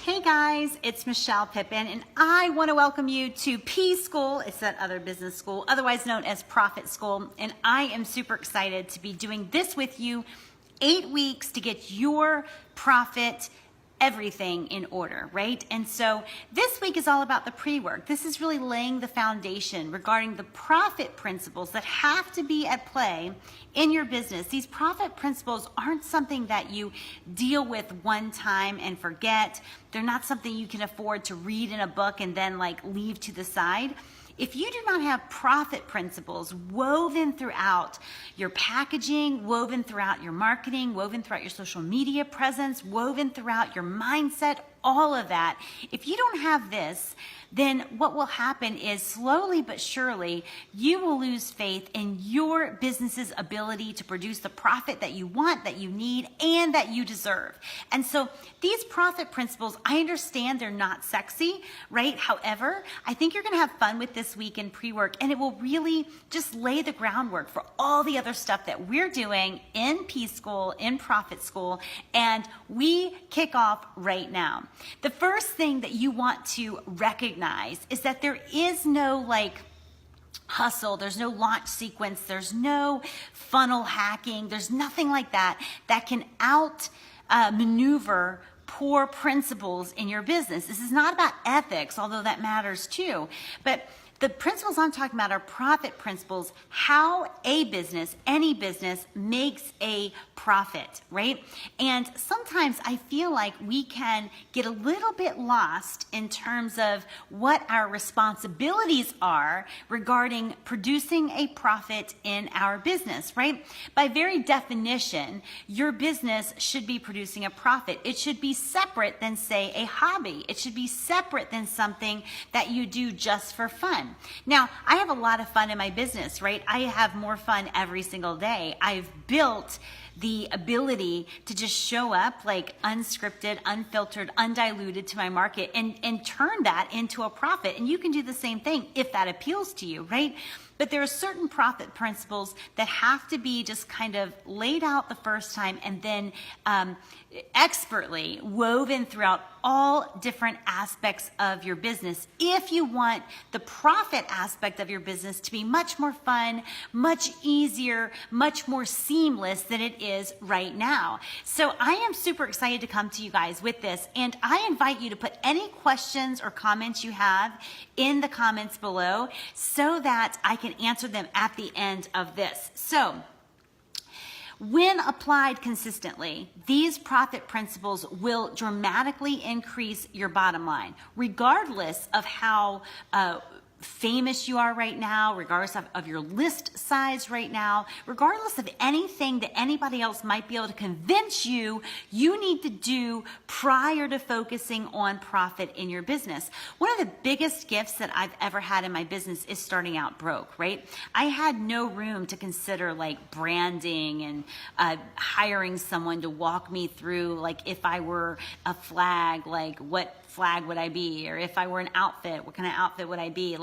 Hey guys, it's Michelle Pippin, and I want to welcome you to P School. It's that other business school, otherwise known as Profit School, and I am super excited to be doing this with you. 8 weeks to get your profit everything in order, right? And so this week is all about the pre-work. This is really laying the foundation regarding the profit principles that have to be at play in your business. These profit principles aren't something that you deal with one time and forget. They're not something you can afford to read in a book and then leave to the side. If you do not have profit principles woven throughout your packaging, woven throughout your marketing, woven throughout your social media presence, woven throughout your mindset, all of that, if you don't have this, then what will happen is slowly but surely you will lose faith in your business's ability to produce the profit that you want, that you need, and that you deserve. And so these profit principles, I understand they're not sexy, right? However, I think you're going to have fun with this week in pre-work, and it will really just lay the groundwork for all the other stuff that we're doing in P School, in Profit School, and we kick off right now. The first thing that you want to recognize is that there is no hustle, there's no launch sequence, there's no funnel hacking, there's nothing like that that can maneuver poor principles in your business. This is not about ethics, although that matters too, but the principles I'm talking about are profit principles, how a business, any business, makes a profit, right? And sometimes I feel like we can get a little bit lost in terms of what our responsibilities are regarding producing a profit in our business, right? By very definition, your business should be producing a profit. It should be separate than, say, a hobby. It should be separate than something that you do just for fun. Now, I have a lot of fun in my business, right? I have more fun every single day. I've built the ability to just show up unscripted, unfiltered, undiluted to my market and turn that into a profit. And you can do the same thing if that appeals to you, right? But there are certain profit principles that have to be just kind of laid out the first time and then expertly woven throughout all different aspects of your business if you want the profit aspect of your business to be much more fun, much easier, much more seamless than it is right now. So I am super excited to come to you guys with this, and I invite you to put any questions or comments you have in the comments below so that I can answer them at the end of this. So, when applied consistently, these profit principles will dramatically increase your bottom line, regardless of how famous you are right now, regardless of your list size right now, regardless of anything that anybody else might be able to convince you need to do prior to focusing on profit in your business. One of the biggest gifts that I've ever had in my business is starting out broke, right? I had no room to consider branding and hiring someone to walk me through if I were a flag, what flag would I be? Or if I were an outfit, what kind of outfit would I be?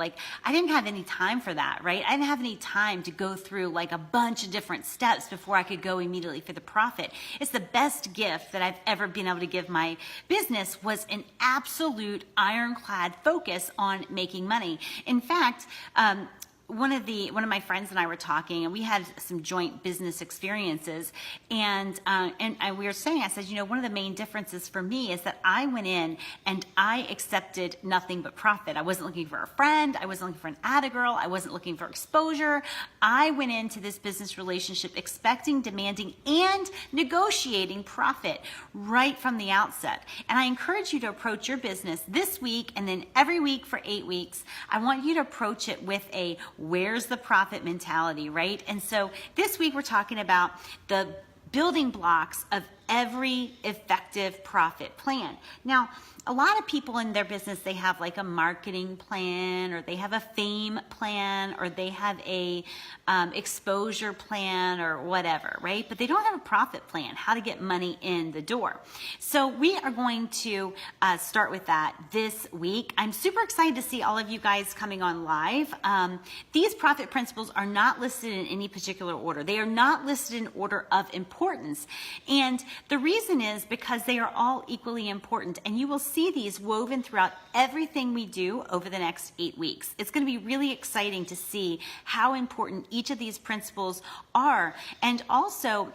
I didn't have any time for that, right? I didn't have any time to go through a bunch of different steps before I could go immediately for the profit. It's the best gift that I've ever been able to give my business was an absolute ironclad focus on making money. In fact, one of my friends and I were talking, and we had some joint business experiences, and we were saying, I said, one of the main differences for me is that I went in and I accepted nothing but profit. I wasn't looking for a friend. I wasn't looking for an atta girl. I wasn't looking for exposure. I went into this business relationship expecting, demanding, and negotiating profit right from the outset. And I encourage you to approach your business this week and then every week for 8 weeks. I want you to approach it with a where's the profit mentality, right? And so this week we're talking about the building blocks of every effective profit plan. Now, a lot of people in their business, they have a marketing plan, or they have a fame plan, or they have a exposure plan, or whatever, right? But they don't have a profit plan, how to get money in the door. So we are going to start with that this week. I'm super excited to see all of you guys coming on live. These profit principles are not listed in any particular order. They are not listed in order of importance. And the reason is because they are all equally important, and you will see these woven throughout everything we do over the next 8 weeks. It's going to be really exciting to see how important each of these principles are. And also,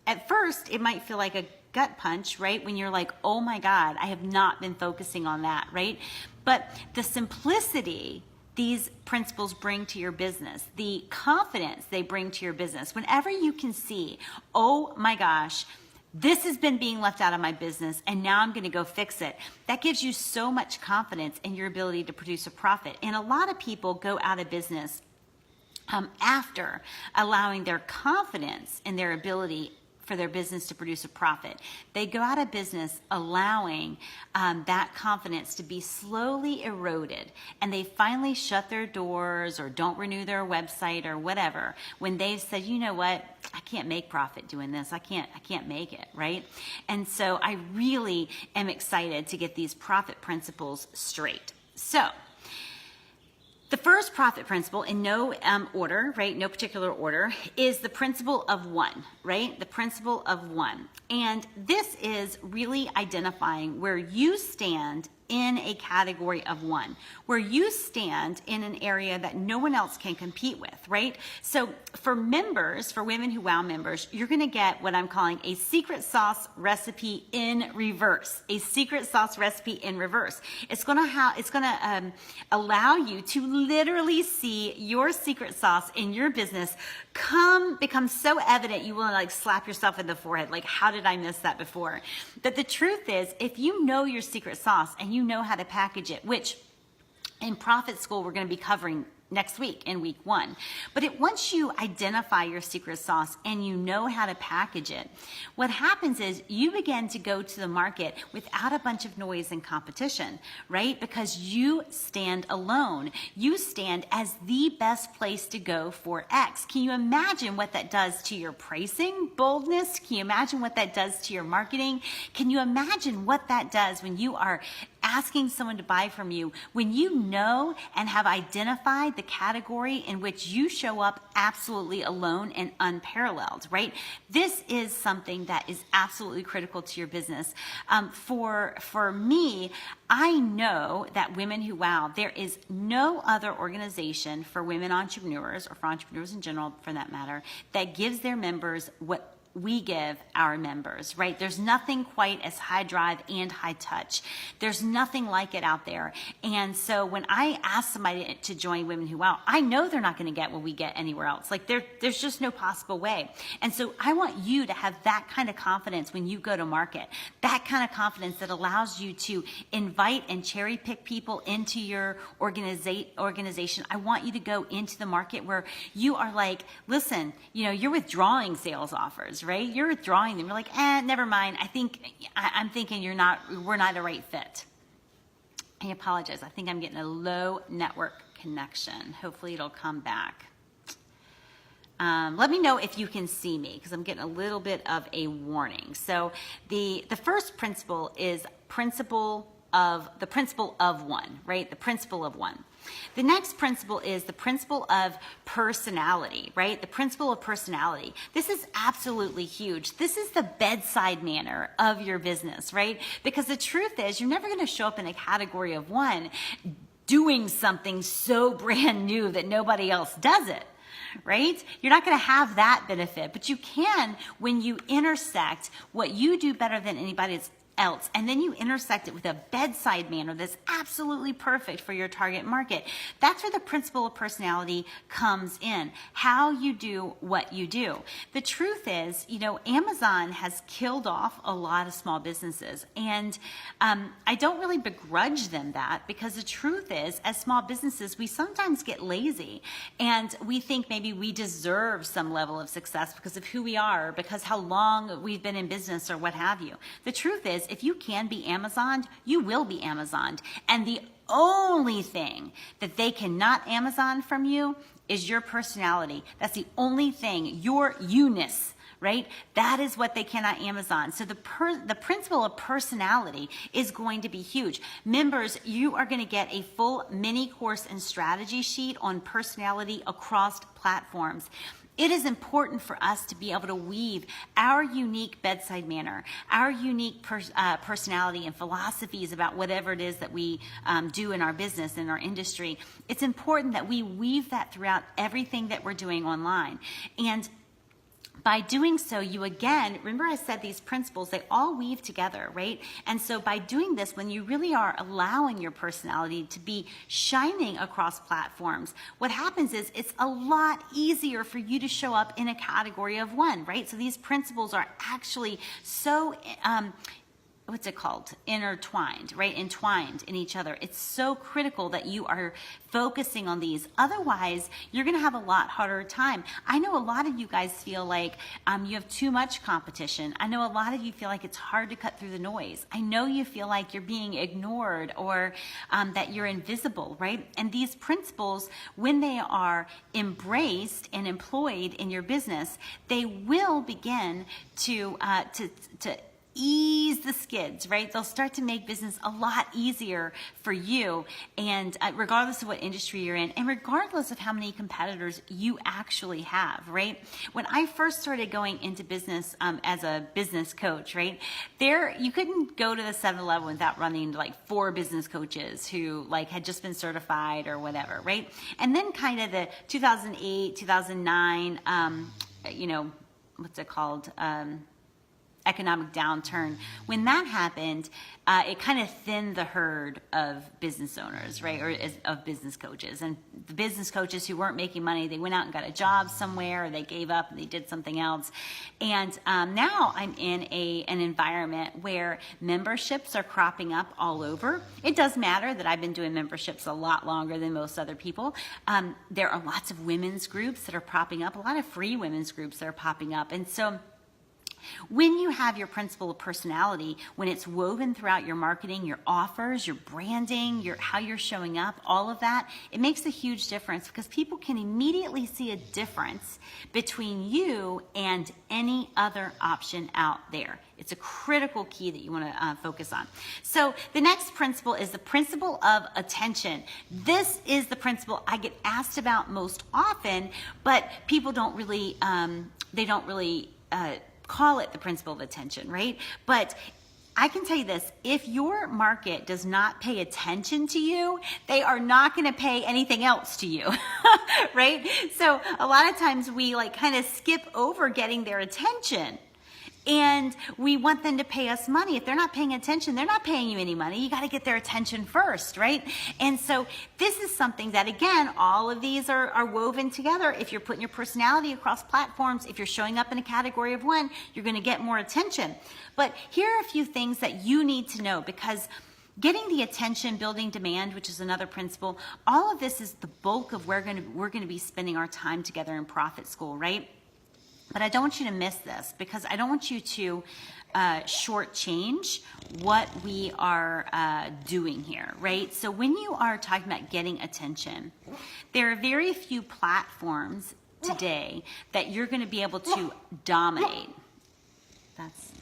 at first, it might feel like a gut punch, right? When you're like, oh my God, I have not been focusing on that, right? But the simplicity these principles bring to your business, the confidence they bring to your business, whenever you can see, oh my gosh, this has been being left out of my business and now I'm going to go fix it. That gives you so much confidence in your ability to produce a profit. And a lot of people go out of business after allowing their confidence in their ability for their business to produce a profit. They go out of business allowing that confidence to be slowly eroded, and they finally shut their doors or don't renew their website or whatever when they've said, you know what, I can't make profit doing this. I can't make it, right? And so I really am excited to get these profit principles straight. So the first profit principle, in no order, right, no particular order, is the principle of one, right? The principle of one. And this is really identifying where you stand in a category of one, where you stand in an area that no one else can compete with, right? So for members, for Women Who Wow members, you're going to get what I'm calling a secret sauce recipe in reverse. A secret sauce recipe in reverse. It's going to allow you to literally see your secret sauce in your business become so evident you will like slap yourself in the forehead. Like, how did I miss that before? But the truth is, if you know your secret sauce and you know how to package it, which in Profit School we're going to be covering next week in week 1. But once you identify your secret sauce and you know how to package it, what happens is you begin to go to the market without a bunch of noise and competition, right? Because you stand alone. You stand as the best place to go for X. Can you imagine what that does to your pricing boldness? Can you imagine what that does to your marketing? Can you imagine what that does when you are asking someone to buy from you, when you know and have identified the category in which you show up absolutely alone and unparalleled, right? This is something that is absolutely critical to your business. For me, I know that Women Who Wow, there is no other organization for women entrepreneurs, or for entrepreneurs in general for that matter, that gives their members what we give our members, right? There's nothing quite as high drive and high touch. There's nothing like it out there. And so when I ask somebody to join Women Who Wow, I know they're not going to get what we get anywhere else. Like there's just no possible way. And so I want you to have that kind of confidence when you go to market, that kind of confidence that allows you to invite and cherry pick people into your organization. I want you to go into the market where you are like, listen, you're withdrawing sales offers, right? You're withdrawing them. You're like, never mind. I'm thinking we're not a right fit. I apologize. I think I'm getting a low network connection. Hopefully it'll come back. Let me know if you can see me, because I'm getting a little bit of a warning. So the first principle is the principle of one, right? The principle of one. The next principle is the principle of personality, right? The principle of personality. This is absolutely huge. This is the bedside manner of your business, right? Because the truth is, you're never going to show up in a category of one doing something so brand new that nobody else does it, right? You're not going to have that benefit, but you can when you intersect what you do better than anybody else, and then you intersect it with a bedside manner that's absolutely perfect for your target market. That's where the principle of personality comes in, how you do what you do. The truth is, Amazon has killed off a lot of small businesses, and I don't really begrudge them that, because the truth is, as small businesses, we sometimes get lazy, and we think maybe we deserve some level of success because of who we are, because how long we've been in business, or what have you. The truth is, if you can be Amazoned, you will be Amazoned. And the only thing that they cannot Amazon from you is your personality. That's the only thing, your you-ness, right? That is what they cannot Amazon. So the principle of personality is going to be huge. Members, you are going to get a full mini course and strategy sheet on personality across platforms. It is important for us to be able to weave our unique bedside manner, our unique personality and philosophies about whatever it is that we do in our business, in our industry. It's important that we weave that throughout everything that we're doing online. And by doing so, you again, remember I said these principles, they all weave together, right? And so by doing this, when you really are allowing your personality to be shining across platforms, what happens is it's a lot easier for you to show up in a category of one, right? So these principles are actually so what's it called? Intertwined, right? Entwined in each other. It's so critical that you are focusing on these. Otherwise, you're going to have a lot harder time. I know a lot of you guys feel like you have too much competition. I know a lot of you feel like it's hard to cut through the noise. I know you feel like you're being ignored or that you're invisible, right? And these principles, when they are embraced and employed in your business, they will begin to ease the skids, right? They'll start to make business a lot easier for you, and regardless of what industry you're in, and regardless of how many competitors you actually have, right? When I first started going into business as a business coach, right, you couldn't go to the 7-Eleven without running into like 4 business coaches who like had just been certified or whatever, right? And then kind of the 2008, 2009, what's it called? Economic downturn. When that happened, it kind of thinned the herd of business owners, right, or of business coaches. And the business coaches who weren't making money, they went out and got a job somewhere, or they gave up and they did something else. And now I'm in an environment where memberships are cropping up all over. It does matter that I've been doing memberships a lot longer than most other people. There are lots of women's groups that are popping up, a lot of free women's groups that are popping up. And so when you have your principle of personality, when it's woven throughout your marketing, your offers, your branding, how you're showing up, all of that, it makes a huge difference because people can immediately see a difference between you and any other option out there. It's a critical key that you want to focus on. So the next principle is the principle of attention. This is the principle I get asked about most often, but people don't really, call it the principle of attention, right? But I can tell you this, if your market does not pay attention to you, they are not going to pay anything else to you, right? So a lot of times we like kind of skip over getting their attention. And we want them to pay us money. If they're not paying attention, they're not paying you any money. You got to get their attention first, right? And so this is something that, again, all of these are woven together. If you're putting your personality across platforms, if you're showing up in a category of one, you're going to get more attention. But here are a few things that you need to know, because getting the attention, building demand, which is another principle, all of this is the bulk of where we're going to be spending our time together in Profit School, right? But I don't want you to miss this, because I don't want you to shortchange what we are doing here, right? So when you are talking about getting attention, there are very few platforms today that you're going to be able to dominate. That's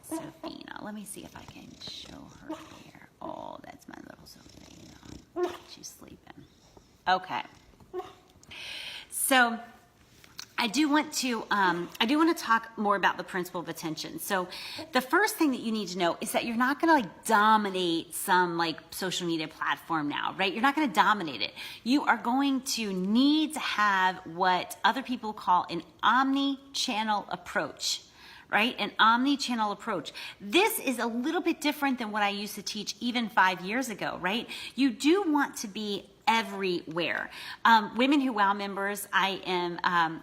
Sophina. Let me see if I can show her here. Oh, that's my little Sophina. She's sleeping. Okay. So I do want to talk more about the principle of attention. So the first thing that you need to know is that you're not going to like dominate some like social media platform now, right? You're not going to dominate it. You are going to need to have what other people call an omni-channel approach, right? An omni-channel approach. This is a little bit different than what I used to teach even 5 years ago, right? You do want to be everywhere. Women Who Wow members, I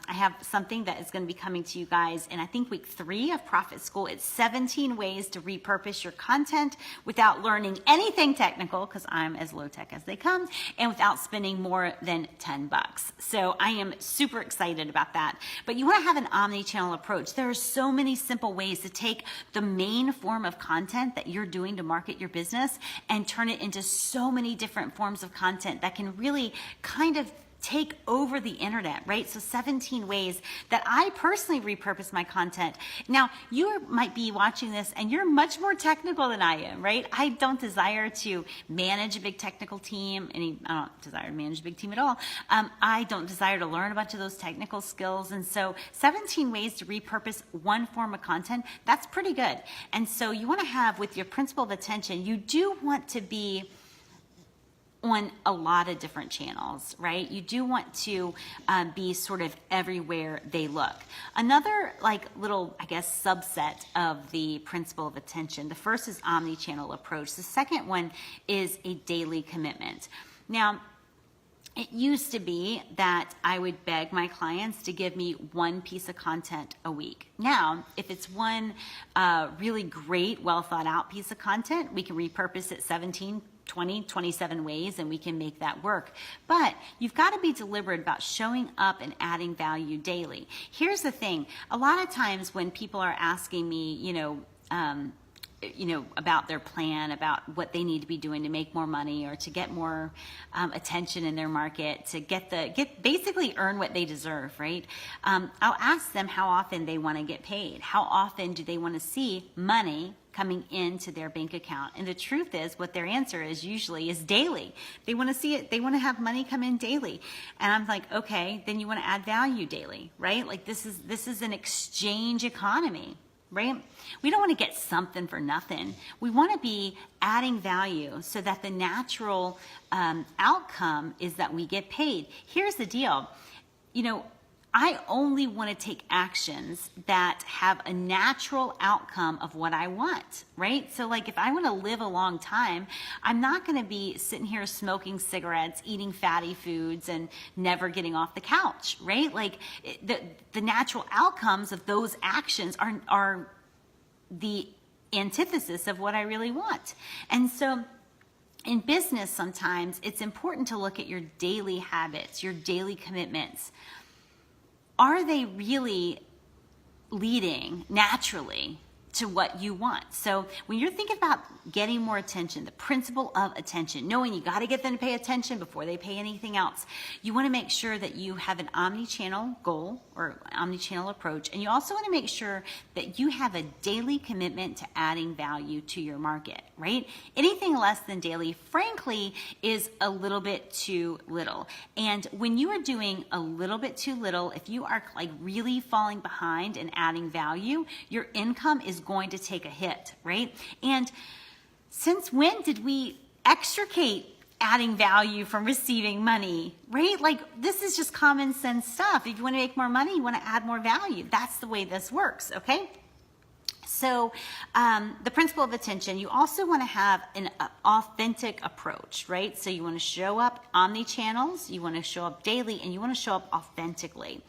have something that is going to be coming to you guys in I think week 3 of Profit School. It's 17 ways to repurpose your content without learning anything technical, because I'm as low tech as they come, and without spending more than $10. So I am super excited about that. But you want to have an omni-channel approach. There are so many simple ways to take the main form of content that you're doing to market your business and turn it into so many different forms of content that can really kind of take over the internet, right? So 17 ways that I personally repurpose my content. Now, you might be watching this and you're much more technical than I am, right? I don't desire to manage a big technical team. I don't desire to manage a big team at all. I don't desire to learn a bunch of those technical skills. And so 17 ways to repurpose one form of content, that's pretty good. And so you want to have, with your principle of attention, you do want to be on a lot of different channels, right? You do want to be sort of everywhere they look. Another little, I guess, subset of the principle of attention. The first is omni-channel approach. The second one is a daily commitment. Now, it used to be that I would beg my clients to give me one piece of content a week. Now, if it's one really great, well thought out piece of content, we can repurpose it 17, 20, 27 ways and we can make that work. But you've got to be deliberate about showing up and adding value daily. Here's the thing. A lot of times when people are asking me, about their plan, about what they need to be doing to make more money or to get more attention in their market, to basically earn what they deserve, right? I'll ask them how often they want to get paid. How often do they want to see money coming into their bank account? And the truth is, what their answer is usually is daily. They want to see it. They want to have money come in daily. And I'm like, okay, then you want to add value daily, right? Like this is an exchange economy, right? We don't want to get something for nothing. We want to be adding value so that the natural outcome is that we get paid. Here's the deal. I only want to take actions that have a natural outcome of what I want, right? So if I want to live a long time, I'm not going to be sitting here smoking cigarettes, eating fatty foods, and never getting off the couch, right? The natural outcomes of those actions are the antithesis of what I really want. And so in business, sometimes it's important to look at your daily habits, your daily commitments. Are they really leading naturally to what you want? So when you're thinking about getting more attention, the principle of attention, knowing you got to get them to pay attention before they pay anything else, you want to make sure that you have an omni-channel goal or omni-channel approach, and you also want to make sure that you have a daily commitment to adding value to your market, right? Anything less than daily, frankly, is a little bit too little. And when you are doing a little bit too little, if you are really falling behind and adding value, your income is going to take a hit, right? And since when did we extricate adding value from receiving money, right? This is just common sense stuff. If you want to make more money, you want to add more value. That's the way this works, okay? So the principle of attention, you also want to have an authentic approach, right? So you want to show up omni-channels, you want to show up daily, and you want to show up authentically.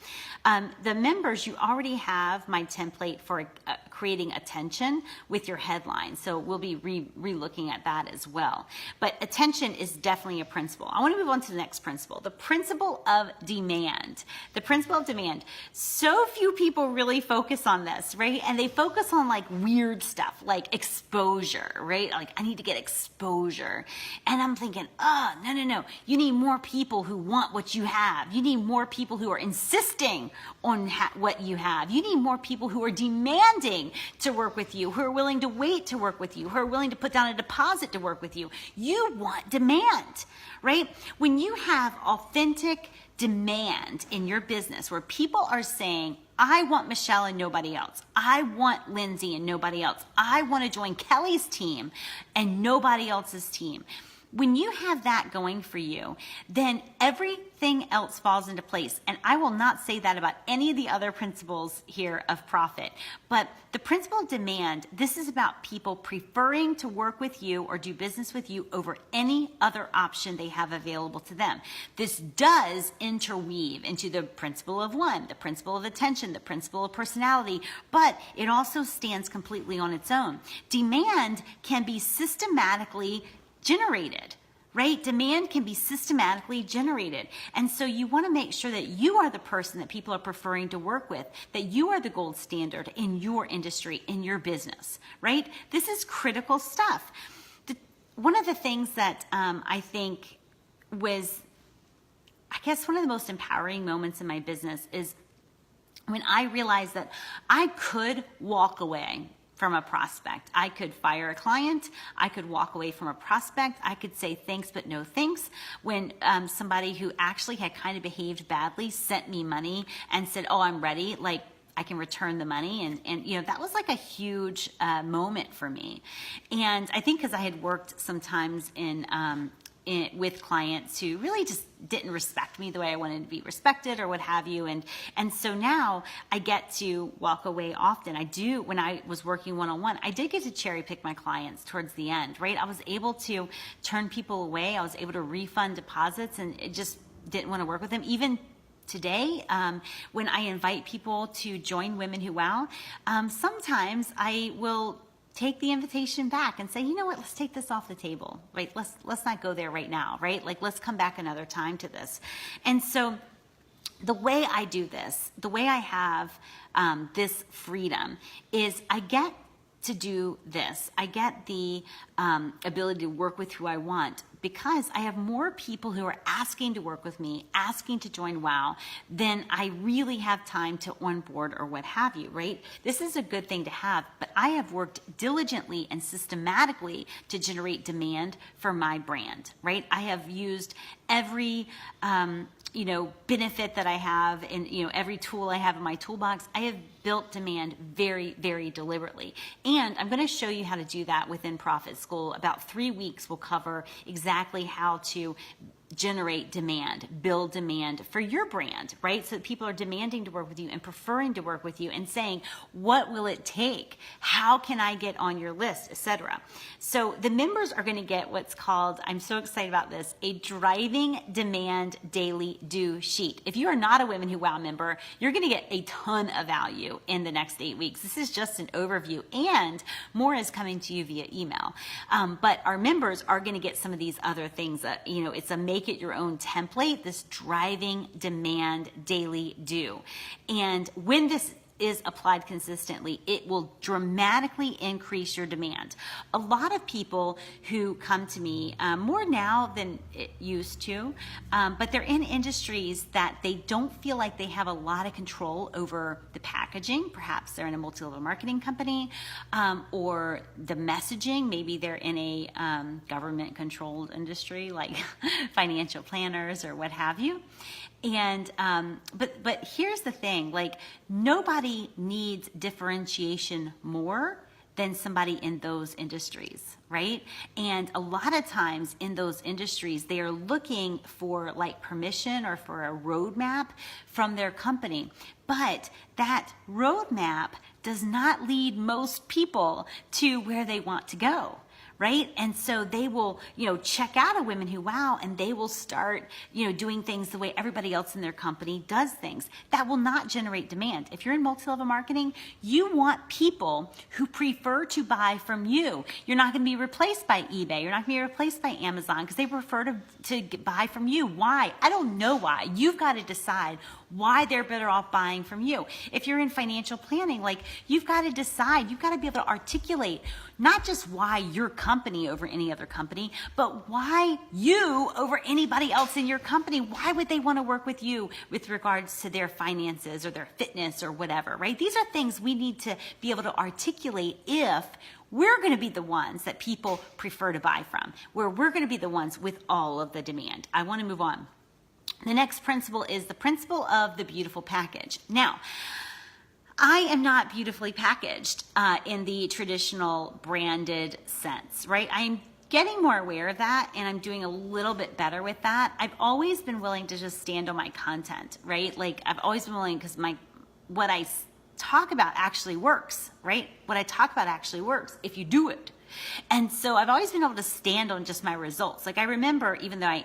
The members, you already have my template for creating attention with your headline. So we'll be re-looking at that as well. But attention is definitely a principle. I want to move on to the next principle, the principle of demand. The principle of demand. So few people really focus on this, right? And they focus on weird stuff like exposure, right? I need to get exposure. And I'm thinking, no. You need more people who want what you have. You need more people who are insisting on what you have. You need more people who are demanding to work with you, who are willing to wait to work with you, who are willing to put down a deposit to work with you. You want demand, right? When you have authentic demand in your business where people are saying, I want Michelle and nobody else. I want Lindsay and nobody else. I want to join Kelly's team and nobody else's team. When you have that going for you, then everything else falls into place. And I will not say that about any of the other principles here of profit. But the principle of demand, this is about people preferring to work with you or do business with you over any other option they have available to them. This does interweave into the principle of one, the principle of attention, the principle of personality, but it also stands completely on its own. Demand can be systematically generated, right? Demand can be systematically generated. And so you want to make sure that you are the person that people are preferring to work with, that you are the gold standard in your industry, in your business, right? This is critical stuff. One of the things that I think was I guess one of the most empowering moments in my business is when I realized that I could walk away from a prospect. I could fire a client. I could walk away from a prospect. I could say thanks, but no thanks. When somebody who actually had kind of behaved badly sent me money and said, oh, I'm ready, like I can return the money. And you know, that was like a huge moment for me. And I think because I had worked sometimes with clients who really just didn't respect me the way I wanted to be respected or what have you. And so now I get to walk away often. I do, when I was working one-on-one, I did get to cherry pick my clients towards the end, right? I was able to turn people away. I was able to refund deposits and it just didn't want to work with them. Even today, when I invite people to join Women Who Wow, sometimes I will take the invitation back and say, you know what, let's take this off the table, right? Let's not go there right now, right? Like, let's come back another time to this. And so the way I do this, the way I have this freedom is I get to do this. I get the ability to work with who I want because I have more people who are asking to work with me, asking to join WOW, than I really have time to onboard or what have you, right? This is a good thing to have, but I have worked diligently and systematically to generate demand for my brand, right? I have used every benefit that I have and, every tool I have in my toolbox. I have built demand very, very deliberately. And I'm going to show you how to do that within Profit School. About 3 weeks, we'll cover exactly how to generate demand, build demand for your brand, right? So that people are demanding to work with you and preferring to work with you and saying, what will it take? How can I get on your list, etc. So the members are going to get what's called, I'm so excited about this, a driving demand daily do sheet. If you are not a Women Who Wow member, you're going to get a ton of value in the next 8 weeks. This is just an overview and more is coming to you via email. But our members are going to get some of these other things that, it's a make it your own template, this driving demand daily do. And when this is applied consistently, it will dramatically increase your demand. A lot of people who come to me, more now than it used to, but they're in industries that they don't feel like they have a lot of control over the packaging. Perhaps they're in a multi-level marketing company, or the messaging. Maybe they're in a government-controlled industry like financial planners or what have you. And but here's the thing, like nobody needs differentiation more than somebody in those industries, right? And a lot of times in those industries, they are looking for like permission or for a roadmap from their company. But that roadmap does not lead most people to where they want to go. Right? And so they will, check out a Women Who Wow and they will start, doing things the way everybody else in their company does things. That will not generate demand. If you're in multi-level marketing, you want people who prefer to buy from you. You're not going to be replaced by eBay. You're not going to be replaced by Amazon because they prefer to buy from you. Why? I don't know why. You've got to decide why they're better off buying from you. If you're in financial planning, like you've got to decide, you've got to be able to articulate not just why your company over any other company, but why you over anybody else in your company. Why would they want to work with you with regards to their finances or their fitness or whatever, right? These are things we need to be able to articulate if we're going to be the ones that people prefer to buy from, where we're going to be the ones with all of the demand. I want to move on. The next principle is the principle of the beautiful package. Now, I am not beautifully packaged in the traditional branded sense, right? I'm getting more aware of that and I'm doing a little bit better with that. I've always been willing to just stand on my content, right? Like I've always been willing because what I talk about actually works, right? What I talk about actually works if you do it. And so I've always been able to stand on just my results. Like I remember, even though I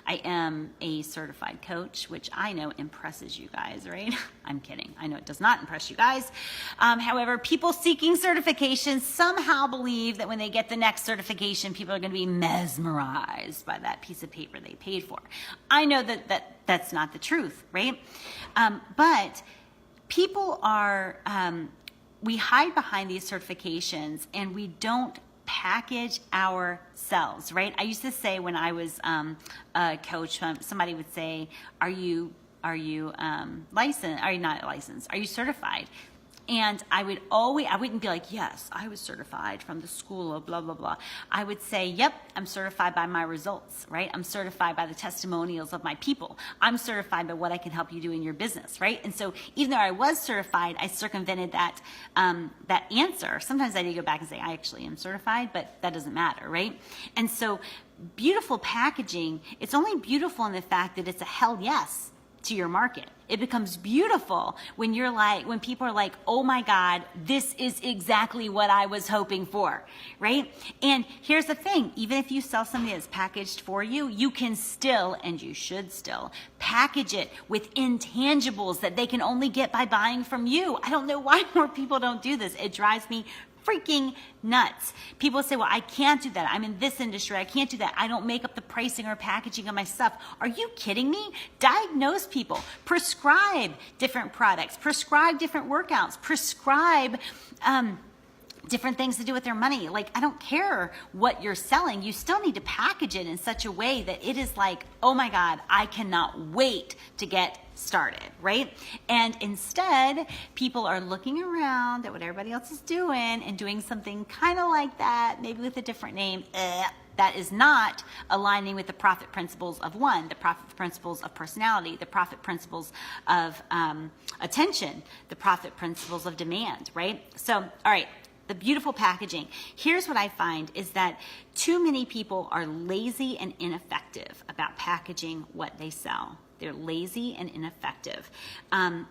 am a certified coach, which I know impresses you guys, right? I'm kidding. I know it does not impress you guys. However, people seeking certification somehow believe that when they get the next certification, people are going to be mesmerized by that piece of paper they paid for. I know that's not the truth, right? But people are... we hide behind these certifications and we don't package ourselves, right? I used to say when I was a coach, somebody would say, are you licensed? Are you not licensed? Are you certified? And I wouldn't be like, yes, I was certified from the school of blah, blah, blah. I would say, yep, I'm certified by my results, right? I'm certified by the testimonials of my people. I'm certified by what I can help you do in your business, right? And so even though I was certified, I circumvented that answer. Sometimes I need to go back and say, I actually am certified, but that doesn't matter, right? And so beautiful packaging, it's only beautiful in the fact that it's a hell yes to your market. It becomes beautiful when when people are like, oh my God, this is exactly what I was hoping for, right? And here's the thing, even if you sell something that's packaged for you, you can still, and you should still, package it with intangibles that they can only get by buying from you. I don't know why more people don't do this. It drives me freaking nuts. People say, well, I can't do that. I'm in this industry. I can't do that. I don't make up the pricing or packaging of my stuff. Are you kidding me? Diagnose people. Prescribe different products. Prescribe different workouts. Prescribe different things to do with their money. Like, I don't care what you're selling. You still need to package it in such a way that it is like, oh my God, I cannot wait to get started, right? And instead, people are looking around at what everybody else is doing and doing something kind of like that, maybe with a different name. That is not aligning with the profit principles of one, the profit principles of personality, the profit principles of attention, the profit principles of demand, right? So, all right. The beautiful packaging. Here's what I find is that too many people are lazy and ineffective about packaging what they sell. They're lazy and ineffective. And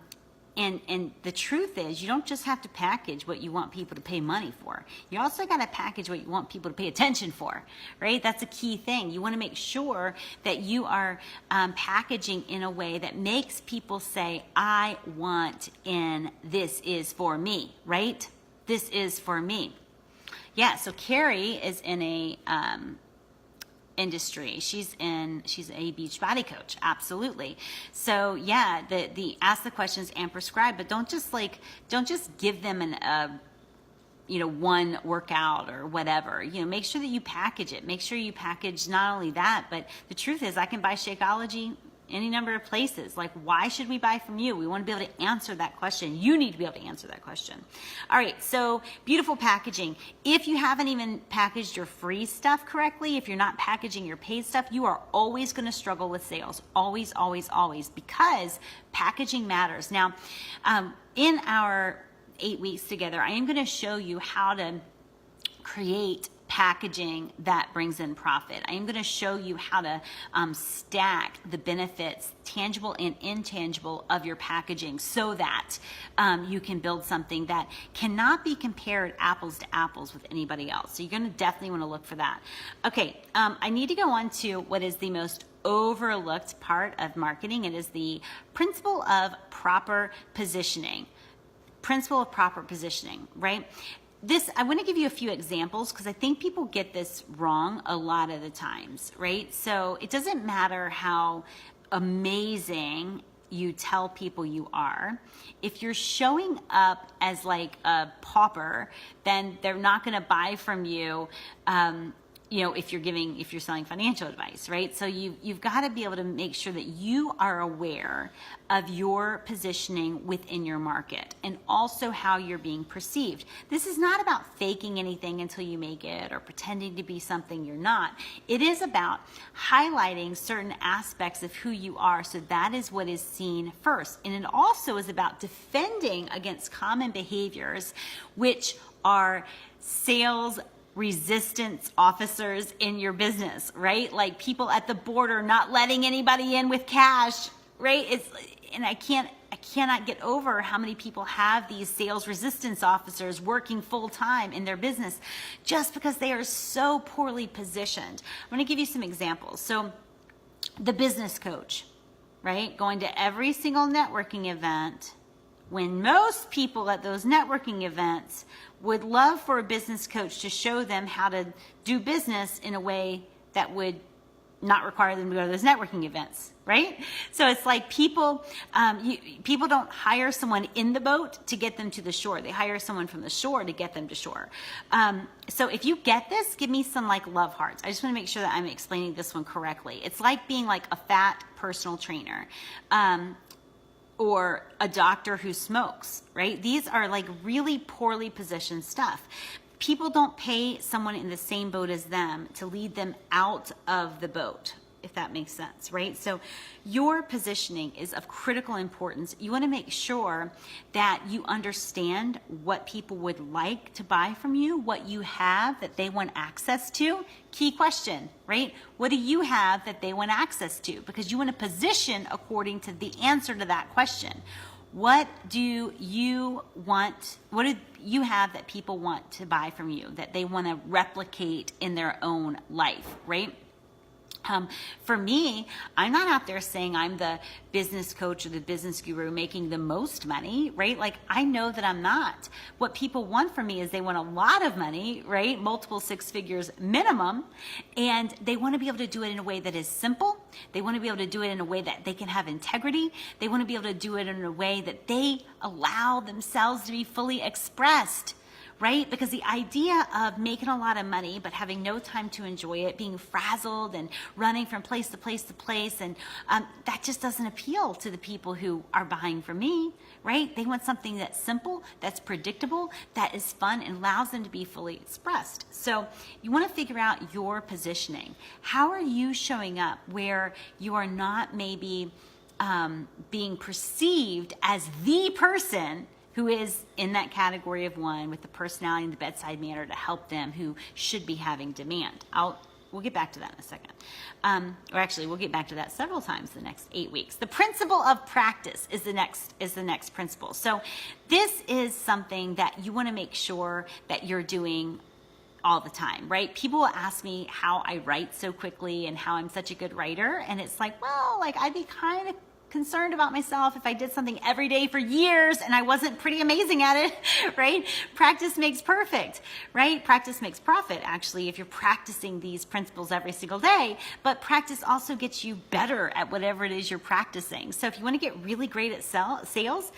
the truth is, you don't just have to package what you want people to pay money for. You also got to package what you want people to pay attention for, right? That's a key thing. You want to make sure that you are packaging in a way that makes people say, I want in, this is for me, right? This is for me. Yeah, so Carrie is in a industry. She's a beach body coach. Absolutely. So yeah, the ask the questions and prescribe, but don't just give them one workout or whatever. Make sure that you package it. Make sure you package not only that, but the truth is I can buy Shakeology any number of places. Like, why should we buy from you? We want to be able to answer that question. You need to be able to answer that question. All right, so beautiful packaging. If you haven't even packaged your free stuff correctly, if you're not packaging your paid stuff, you are always going to struggle with sales. Always, always, always, because packaging matters. Now, in our 8 weeks together, I am going to show you how to create packaging that brings in profit. I am going to show you how to stack the benefits, tangible and intangible, of your packaging so that you can build something that cannot be compared apples to apples with anybody else. So you're going to definitely want to look for that. Okay, I need to go on to what is the most overlooked part of marketing. It is the principle of proper positioning. Principle of proper positioning, right? I want to give you a few examples because I think people get this wrong a lot of the times, right? So it doesn't matter how amazing you tell people you are. If you're showing up as like a pauper, then they're not going to buy from you. If you're selling financial advice, right? So you've got to be able to make sure that you are aware of your positioning within your market and also how you're being perceived. This is not about faking anything until you make it or pretending to be something you're not. It is about highlighting certain aspects of who you are, so that is what is seen first. And it also is about defending against common behaviors, which are sales resistance officers in your business, right? Like people at the border not letting anybody in with cash, right? I cannot get over how many people have these sales resistance officers working full time in their business just because they are so poorly positioned. I'm going to give you some examples. So the business coach, right? Going to every single networking event, when most people at those networking events would love for a business coach to show them how to do business in a way that would not require them to go to those networking events, right? So it's like people don't hire someone in the boat to get them to the shore. They hire someone from the shore to get them to shore. So if you get this, give me some like love hearts. I just want to make sure that I'm explaining this one correctly. It's like being like a fat personal trainer. Or a doctor who smokes, right? These are like really poorly positioned stuff. People don't pay someone in the same boat as them to lead them out of the boat, if that makes sense, right? So your positioning is of critical importance. You want to make sure that you understand what people would like to buy from you, what you have that they want access to. Key question, right? What do you have that they want access to? Because you want to position according to the answer to that question. What do you want? What do you have that people want to buy from you, that they want to replicate in their own life, right? For me, I'm not out there saying I'm the business coach or the business guru making the most money, right? Like, I know that I'm not. What people want from me is they want a lot of money, right? Multiple six figures minimum. And they want to be able to do it in a way that is simple. They want to be able to do it in a way that they can have integrity. They want to be able to do it in a way that they allow themselves to be fully expressed. Right? Because the idea of making a lot of money but having no time to enjoy it, being frazzled and running from place to place to place, and that just doesn't appeal to the people who are buying from me, right? They want something that's simple, that's predictable, that is fun, and allows them to be fully expressed. So you want to figure out your positioning. How are you showing up where you are not maybe being perceived as the person who is in that category of one with the personality and the bedside manner to help them who should be having demand. We'll get back to that in a second. Or actually, we'll get back to that several times the next 8 weeks. The principle of practice is the next principle. So this is something that you want to make sure that you're doing all the time, right? People will ask me how I write so quickly and how I'm such a good writer. And it's like, well, like I'd be kind of concerned about myself if I did something every day for years and I wasn't pretty amazing at it, right? Practice makes perfect, right? Practice makes profit, actually, if you're practicing these principles every single day. But practice also gets you better at whatever it is you're practicing. So if you want to get really great at sales,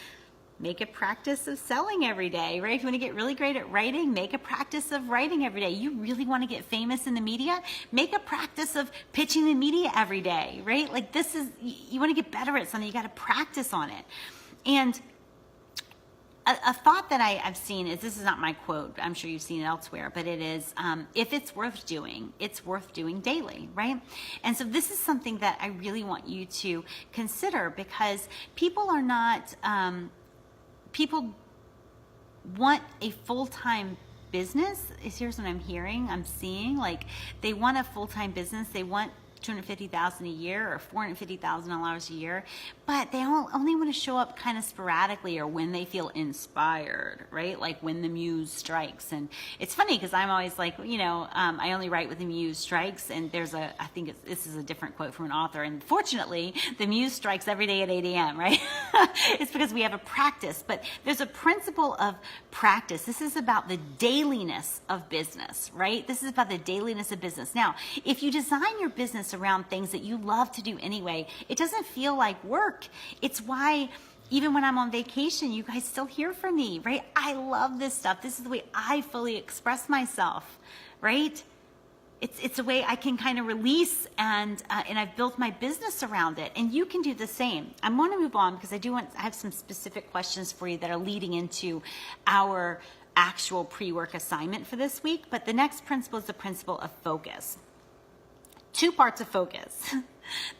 make a practice of selling every day, right? If you want to get really great at writing, make a practice of writing every day. You really want to get famous in the media, make a practice of pitching the media every day, right? Like this is, you want to get better at something, you got to practice on it. And a thought that I've seen is, this is not my quote, I'm sure you've seen it elsewhere, but it is, if it's worth doing daily, right? And so this is something that I really want you to consider, because people are not, people want a full-time business. Here's what I'm seeing, like they want a full-time business. They want $250,000 a year or $450,000 a year, but they only want to show up kind of sporadically or when they feel inspired, right? Like when the muse strikes. And it's funny because I'm always like, I only write when the muse strikes. And I think this is a different quote from an author. And fortunately, the muse strikes every day at 8 a.m., right? It's because we have a practice, but there's a principle of practice. This is about the dailiness of business, right? This is about the dailiness of business. Now, if you design your business around things that you love to do anyway, it doesn't feel like work. It's why even when I'm on vacation, you guys still hear from me, right? I love this stuff. This is the way I fully express myself, right? It's a way I can kind of release, and I've built my business around it. And you can do the same. I'm going to move on because I have some specific questions for you that are leading into our actual pre-work assignment for this week. But the next principle is the principle of focus. 2 parts of focus.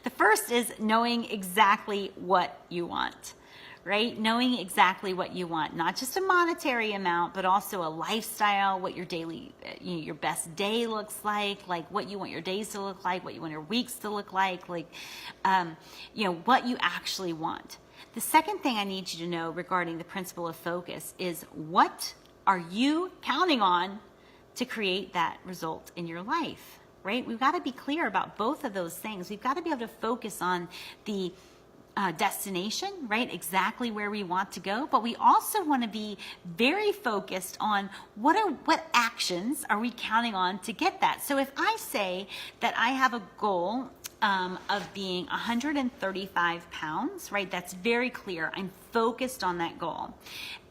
The first is knowing exactly what you want, right? Knowing exactly what you want, not just a monetary amount, but also a lifestyle, what your daily, your best day looks like what you want your days to look like, what you want your weeks to look like what you actually want. The second thing I need you to know regarding the principle of focus is, what are you counting on to create that result in your life? Right? We've got to be clear about both of those things. We've got to be able to focus on the destination, right? Exactly where we want to go, but we also want to be very focused on what actions are we counting on to get that. So if I say that I have a goal of being 135 pounds, right? That's very clear. I'm focused on that goal.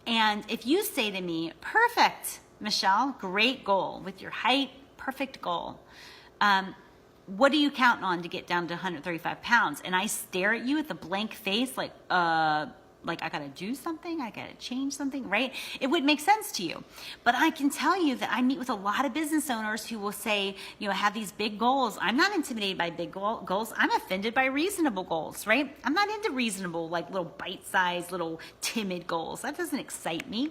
And if you say to me, perfect, Michelle, great goal with your height, perfect goal. What are you counting on to get down to 135 pounds? And I stare at you with a blank face like I gotta do something, I gotta change something, right? It would make sense to you. But I can tell you that I meet with a lot of business owners who will say, have these big goals. I'm not intimidated by big goals. I'm offended by reasonable goals, right? I'm not into reasonable, like little bite-sized, little timid goals. That doesn't excite me.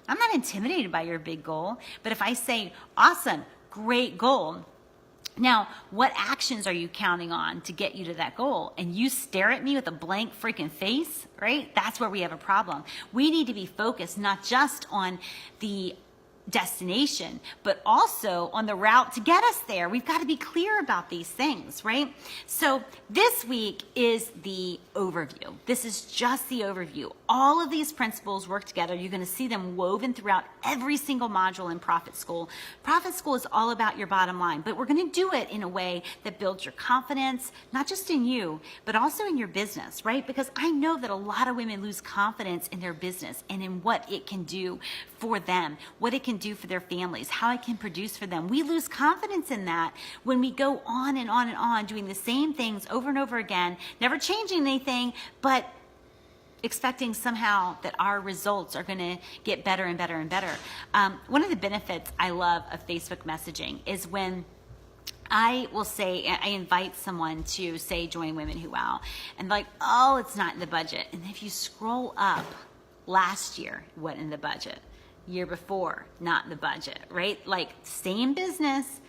I'm not intimidated by your big goal. But if I say, awesome, great goal, now, what actions are you counting on to get you to that goal? And you stare at me with a blank freaking face, right? That's where we have a problem. We need to be focused not just on the destination, but also on the route to get us there. We've got to be clear about these things, right? So this week is the overview. This is just the overview. All of these principles work together. You're going to see them woven throughout every single module in Profit School. Profit School is all about your bottom line, but we're going to do it in a way that builds your confidence, not just in you, but also in your business, right? Because I know that a lot of women lose confidence in their business and in what it can do for them, what it can do for their families, how it can produce for them. We lose confidence in that when we go on and on and on doing the same things over and over again, never changing anything, but expecting somehow that our results are going to get better and better and better. One of the benefits I love of Facebook messaging is when I will say, I invite someone to say, join Women Who Wow, and like, oh, it's not in the budget. And if you scroll up, last year, what in the budget? Year before, not in the budget, right? Like same business,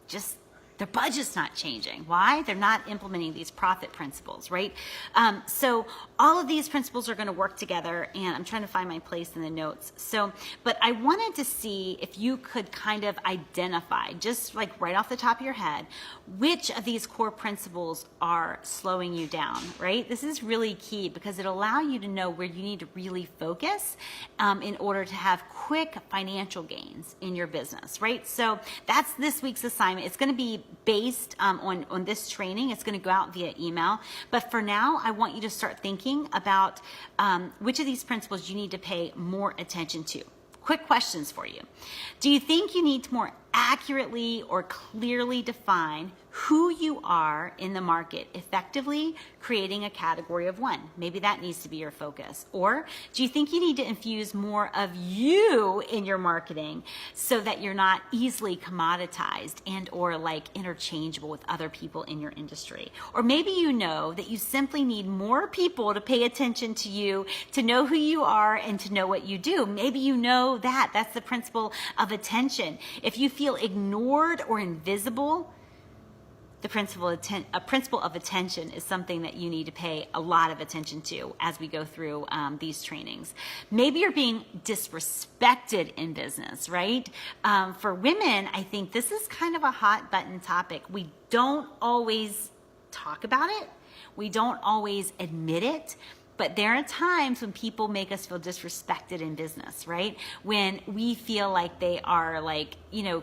just their budget's not changing. Why? They're not implementing these profit principles, right? So all of these principles are going to work together, and I'm trying to find my place in the notes. So, but I wanted to see if you could kind of identify, just like right off the top of your head, which of these core principles are slowing you down, right? This is really key because it'll allow you to know where you need to really focus in order to have quick financial gains in your business, right? So that's this week's assignment. It's going to be based on this training. It's going to go out via email. But for now, I want you to start thinking about which of these principles you need to pay more attention to. Quick questions for you. Do you think you need to more accurately or clearly define who you are in the market, effectively creating a category of one? Maybe that needs to be your focus. Or do you think you need to infuse more of you in your marketing so that you're not easily commoditized and or like interchangeable with other people in your industry? Or maybe you know that you simply need more people to pay attention to you, to know who you are and to know what you do. Maybe you know that. That's the principle of attention. If you feel ignored or invisible, the principle of attention is something that you need to pay a lot of attention to as we go through these trainings. Maybe you're being disrespected in business, right? For women, I think this is kind of a hot button topic. We don't always talk about it. We don't always admit it. But there are times when people make us feel disrespected in business, right? When we feel like they are like,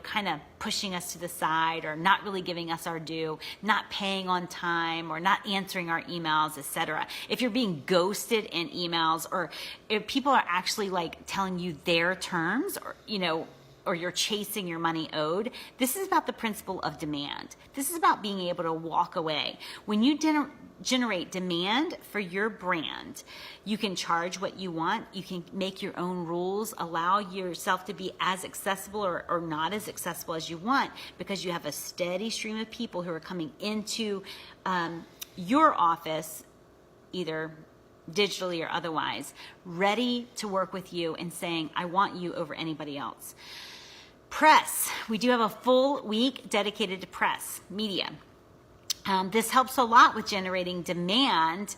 kind of pushing us to the side or not really giving us our due, not paying on time or not answering our emails, etc. If you're being ghosted in emails, or if people are actually like telling you their terms, or you're chasing your money owed, this is about the principle of demand. This is about being able to walk away. When you generate demand for your brand, you can charge what you want, you can make your own rules, allow yourself to be as accessible or not as accessible as you want, because you have a steady stream of people who are coming into your office, either digitally or otherwise, ready to work with you and saying, I want you over anybody else. Press. We do have a full week dedicated to press media. This helps a lot with generating demand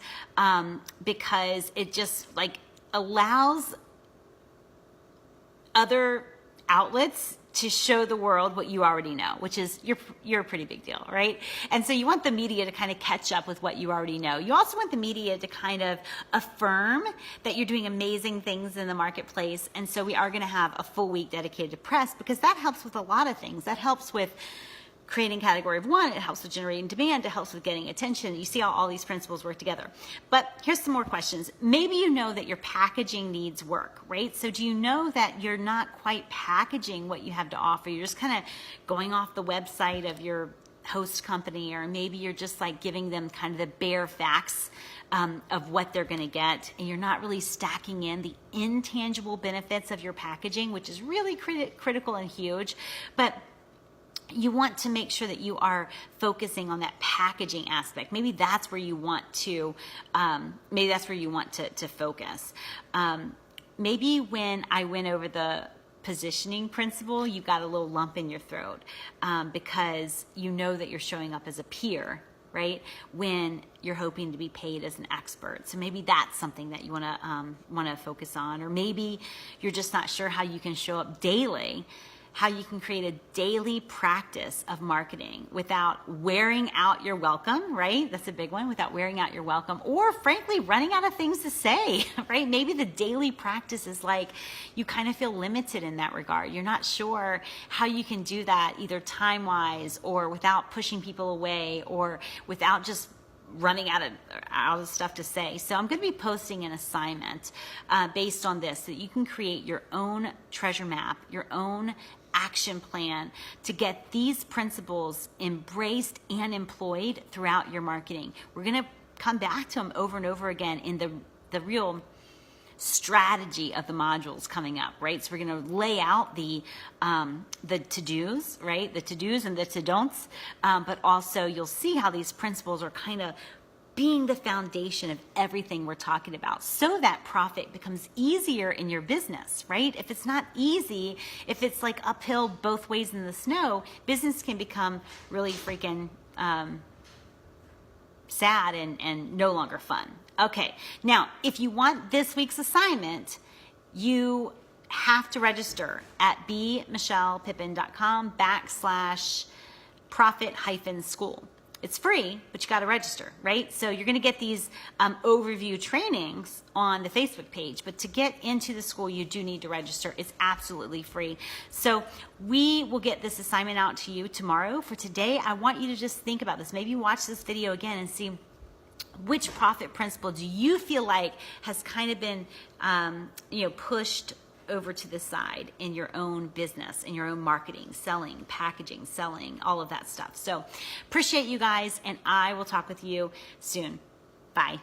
because it just like allows other outlets to show the world what you already know, which is you're a pretty big deal, right? And so you want the media to kind of catch up with what you already know. You also want the media to kind of affirm that you're doing amazing things in the marketplace. And so we are going to have a full week dedicated to press, because that helps with a lot of things. That helps with creating category of one, it helps with generating demand, it helps with getting attention. You see how all these principles work together. But here's some more questions. Maybe you know that your packaging needs work, right? So do you know that you're not quite packaging what you have to offer? You're just kind of going off the website of your host company, or maybe you're just like giving them kind of the bare facts of what they're going to get, and you're not really stacking in the intangible benefits of your packaging, which is really critical and huge. But you want to make sure that you are focusing on that packaging aspect. Maybe that's where you want to, to focus. Maybe when I went over the positioning principle, you got a little lump in your throat because you know that you're showing up as a peer, right? When you're hoping to be paid as an expert. So maybe that's something that you want to focus on. Or maybe you're just not sure how you can show up daily, how you can create a daily practice of marketing without wearing out your welcome, right? That's a big one, without wearing out your welcome, or frankly, running out of things to say, right? Maybe the daily practice is like, you kind of feel limited in that regard. You're not sure how you can do that either time-wise or without pushing people away or without just running out of stuff to say. So I'm going to be posting an assignment based on this, so that you can create your own treasure map, your own action plan to get these principles embraced and employed throughout your marketing. We're going to come back to them over and over again in the real strategy of the modules coming up, right? So we're going to lay out the to-dos, right? The to-dos and the to-don'ts, but also you'll see how these principles are kind of being the foundation of everything we're talking about, so that profit becomes easier in your business, right? If it's not easy, if it's like uphill both ways in the snow, business can become really freaking sad and no longer fun. Okay, now if you want this week's assignment, you have to register at bmichellepippin.com/profit-school. It's free, but you got to register, right? So you're going to get these overview trainings on the Facebook page, but to get into the school, you do need to register. It's absolutely free. So we will get this assignment out to you tomorrow. For today, I want you to just think about this. Maybe watch this video again and see which profit principle do you feel like has kind of been, pushed over to the side in your own business, in your own marketing, selling, packaging, selling, all of that stuff. So appreciate you guys, and I will talk with you soon. Bye.